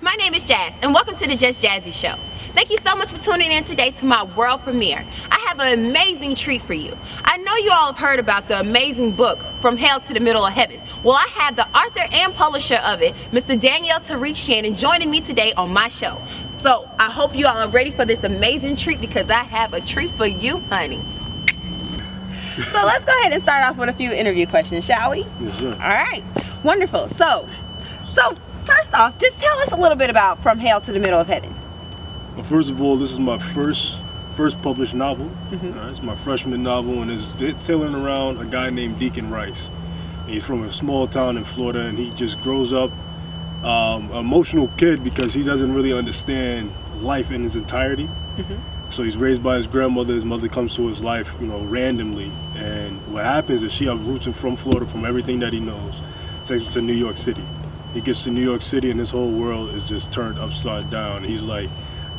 my name is Jazz, and welcome to the Just Jazzy Show. Thank you so much for tuning in today to my world premiere. I have an amazing treat for you. I know you all have heard about the amazing book, From Hell to the Middle of Heaven. Well, I have the author and publisher of it, Mr. Daniel Tariq Shannon, joining me today on my show. So I hope you all are ready for this amazing treat, because I have a treat for you, honey. So let's go ahead and start off with a few interview questions, shall we? Yes, sir. All right, wonderful. So first off, just tell us a little bit about From Hell to the Middle of Heaven. Well, first of all, this is my first published novel. Mm-hmm. It's my freshman novel, and it's tailing around a guy named Deacon Rice. He's from a small town in Florida, and he just grows up an emotional kid because he doesn't really understand life in its entirety. Mm-hmm. So he's raised by his grandmother. His mother comes to his life, randomly. And what happens is she uproots him from Florida, from everything that he knows, takes him to New York City. He gets to New York City, and his whole world is just turned upside down. He's like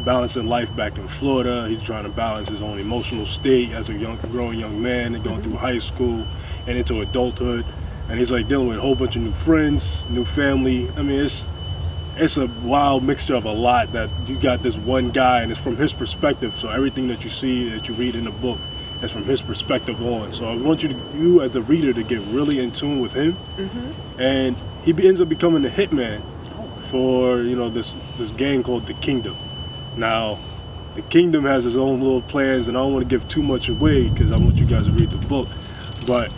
balancing life back in Florida. He's trying to balance his own emotional state as a growing young man and going through high school and into adulthood. And he's like dealing with a whole bunch of new friends, new family. I mean, it's a wild mixture of a lot that you got this one guy, and it's from his perspective. So everything that you see, that you read in the book, is from his perspective on. So I want you as the reader to get really in tune with him. Mm-hmm. And he ends up becoming a hitman for this gang called the Kingdom. Now, the Kingdom has its own little plans, and I don't want to give too much away because I want you guys to read the book. But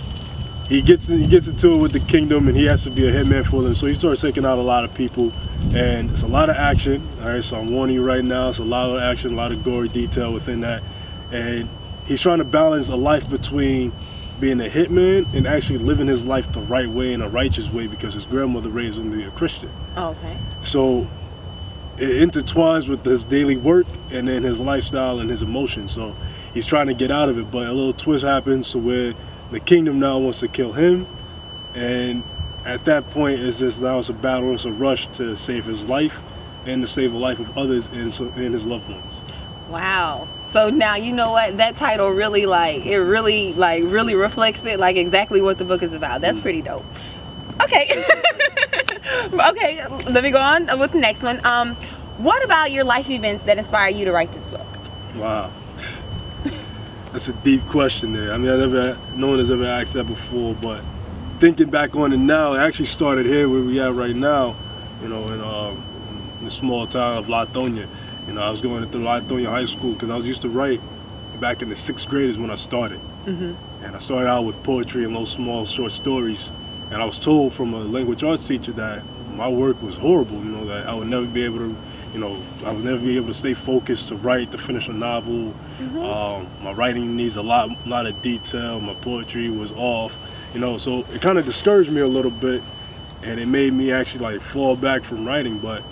he gets into it with the Kingdom, and he has to be a hitman for them. So he starts taking out a lot of people, and it's a lot of action. All right, so I'm warning you right now, it's a lot of action, a lot of gory detail within that, and he's trying to balance a life between being a hitman and actually living his life the right way, in a righteous way, because his grandmother raised him to be a Christian. Oh, okay. So it intertwines with his daily work and then his lifestyle and his emotions. So he's trying to get out of it, but a little twist happens to where the Kingdom now wants to kill him, and at that point it's a battle, it's a rush to save his life and to save the life of others and his loved ones. Wow. So now you know what, that title really really reflects it, like exactly what the book is about. That's pretty dope. Okay. Okay, let me go on with the next one. What about your life events that inspire you to write this book? Wow. That's a deep question there. I mean, no one has ever asked that before, but thinking back on it now, it actually started here where we at right now, in the small town of Latonia. I was going to Latonia High School because I was used to write back in the 6th grade is when I started. Mm-hmm. And I started out with poetry and those small short stories. And I was told from a language arts teacher that my work was horrible, that I would never be able to, I would never be able to stay focused to write, to finish a novel. Mm-hmm. My writing needs a lot of detail. My poetry was off, so it kind of discouraged me a little bit, and it made me actually fall back from writing. But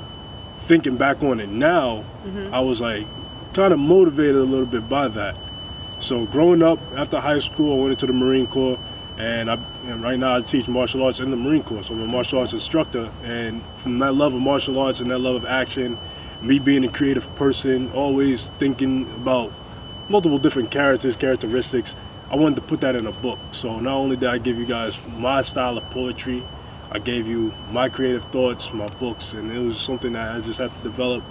thinking back on it now, I was kind of motivated a little bit by that. So growing up, after high school, I went into the Marine Corps, and right now I teach martial arts in the Marine Corps. So I'm a martial arts instructor, and from that love of martial arts and that love of action, me being a creative person, always thinking about multiple different characteristics, I wanted to put that in a book. So not only did I give you guys my style of poetry, I gave you my creative thoughts, my books, and it was something that I just had to develop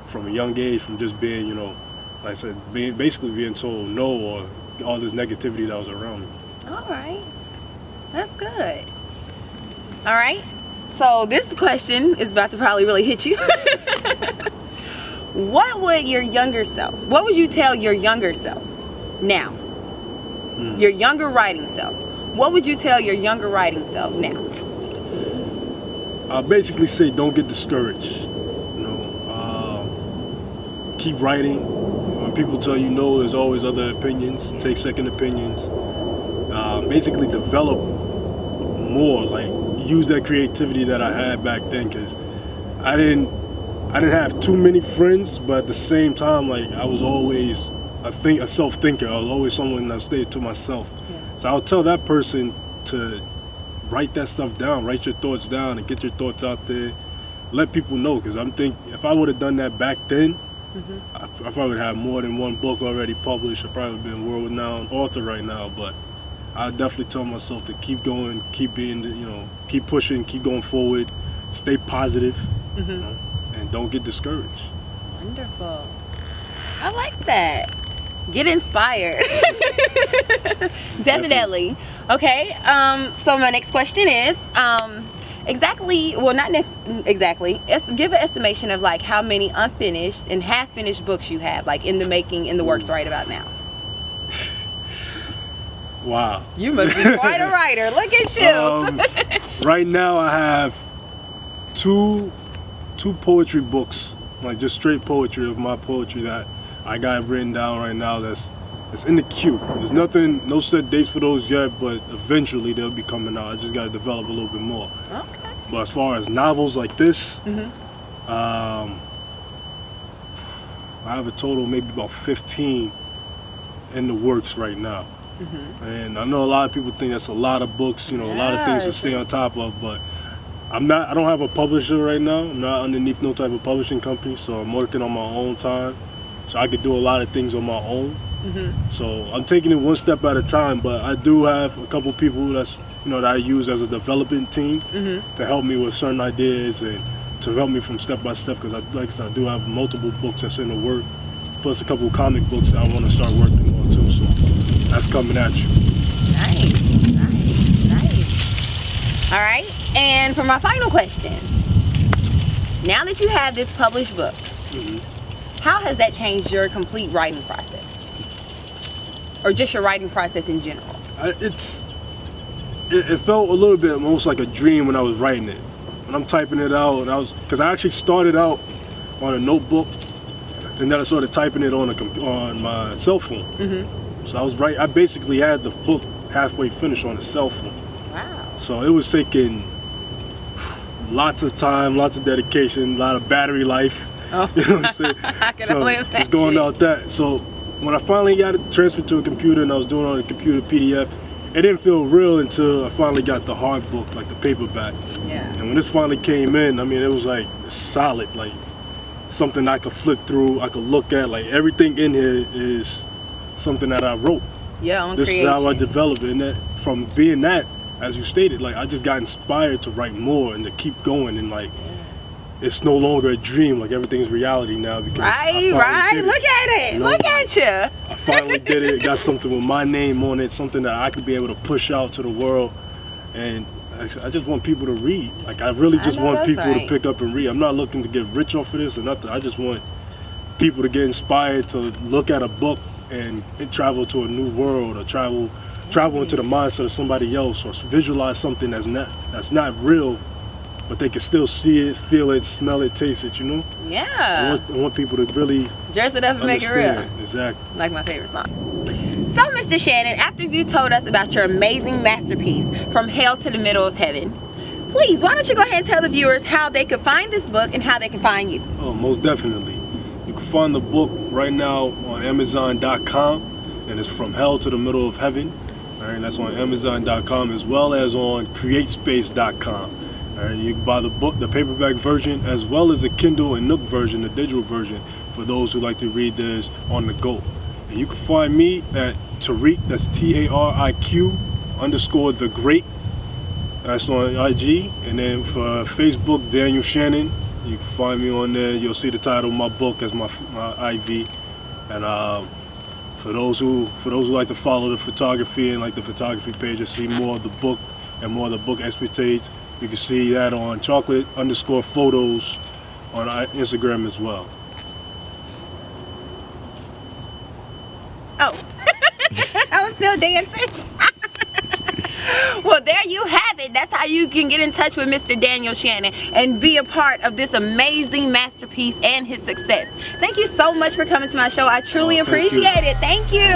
from a young age, from just being, like I said, basically being told no, or all this negativity that was around me. All right. That's good. All right. So this question is about to probably really hit you. What would you tell your younger self now? Your younger writing self. What would you tell your younger writing self now? I basically say don't get discouraged. Keep writing. When people tell you no, there's always other opinions. Take second opinions. Basically develop more. Use that creativity that I had back then, because I didn't have too many friends, but at the same time, I was always a self-thinker. I was always someone that stayed to myself. Yeah. So I'll tell that person to write that stuff down, write your thoughts down, and get your thoughts out there. Let people know, because if I would have done that back then, I probably would have more than one book already published. I'd probably be a world-renowned author right now, but I definitely tell myself to keep going, keep being, keep pushing, keep going forward, stay positive, and don't get discouraged. Wonderful. I like that. Get inspired. Definitely. Okay. So my next question is, give an estimation of like how many unfinished and half-finished books you have, like in the making, in the works right about now. Wow. You must be quite a writer. Look at you. Right now I have two poetry books, like just straight poetry of my poetry that I got written down right now. That's in the queue. There's nothing, no set dates for those yet, but eventually they'll be coming out. I just got to develop a little bit more. Okay. But as far as novels like this, I have a total maybe about 15 in the works right now. And I know a lot of people think that's a lot of books, you know, a lot of things to stay on top of, but I don't have a publisher right now. I'm not underneath no type of publishing company, so I'm working on my own time. So I could do a lot of things on my own. So I'm taking it one step at a time, but I do have a couple people that I use as a development team to help me with certain ideas and to help me from step by step, because I do have multiple books that's in the work, plus a couple comic books that I want to start working on too. So that's coming at you. Nice. All right, and for my final question, now that you have this published book, how has that changed your complete writing process? Or just your writing process in general? It felt a little bit almost like a dream when I was writing it. When I'm typing it out, because I actually started out on a notebook, and then I started typing it on my cell phone. So I basically had the book halfway finished on a cell phone. Wow. So it was taking lots of time, lots of dedication, a lot of battery life. Oh. You know what I'm saying? I can only imagine. It's going out that. So when I finally got it transferred to a computer and I was doing it on a computer PDF, it didn't feel real until I finally got the hard book, like the paperback. Yeah. And when this finally came in, I mean, it was like solid, like something I could flip through, I could look at. Like everything in here is something that I wrote. Yeah, on This creation. is how I developed it. And that, from being that, as you stated, like I just got inspired to write more and to keep going, and like it's no longer a dream. Like everything's reality now because Right. Look at it. You know? Look at you. I finally did it. Got something with my name on it, something that I could be able to push out to the world. And I just want people to read. Like I really just want people to pick up and read. I'm not looking to get rich off of this or nothing. I just want people to get inspired to look at a book and travel to a new world, or travel into the mindset of somebody else, or visualize something that's not real, but they can still see it, feel it, smell it, taste it, you know? Yeah. I want people to really Dress it up and make it real. Exactly. Like my favorite song. So, Mr. Shannon, after you told us about your amazing masterpiece, From Hell to the Middle of Heaven, please, why don't you go ahead and tell the viewers how they could find this book and how they can find you? Oh, most definitely. You can find the book right now on Amazon.com, and it's From Hell to the Middle of Heaven. All right, that's on Amazon.com, as well as on CreateSpace.com. All right, you can buy the book, the paperback version, as well as the Kindle and Nook version, the digital version, for those who like to read this on the go. And you can find me at Tariq, that's TARIQ_the Great. That's on IG. And then for Facebook, Daniel Shannon. You can find me on there. You'll see the title of my book as my IV. And for those who like to follow the photography and like the photography page and see more of the book and more of the book expertise, you can see that on chocolate_photos on Instagram as well. Oh, I was still dancing. Well, there you have it. That's how you can get in touch with Mr. Daniel Shannon and be a part of this amazing masterpiece and his success. Thank you so much for coming to my show. I truly appreciate it. Thank you.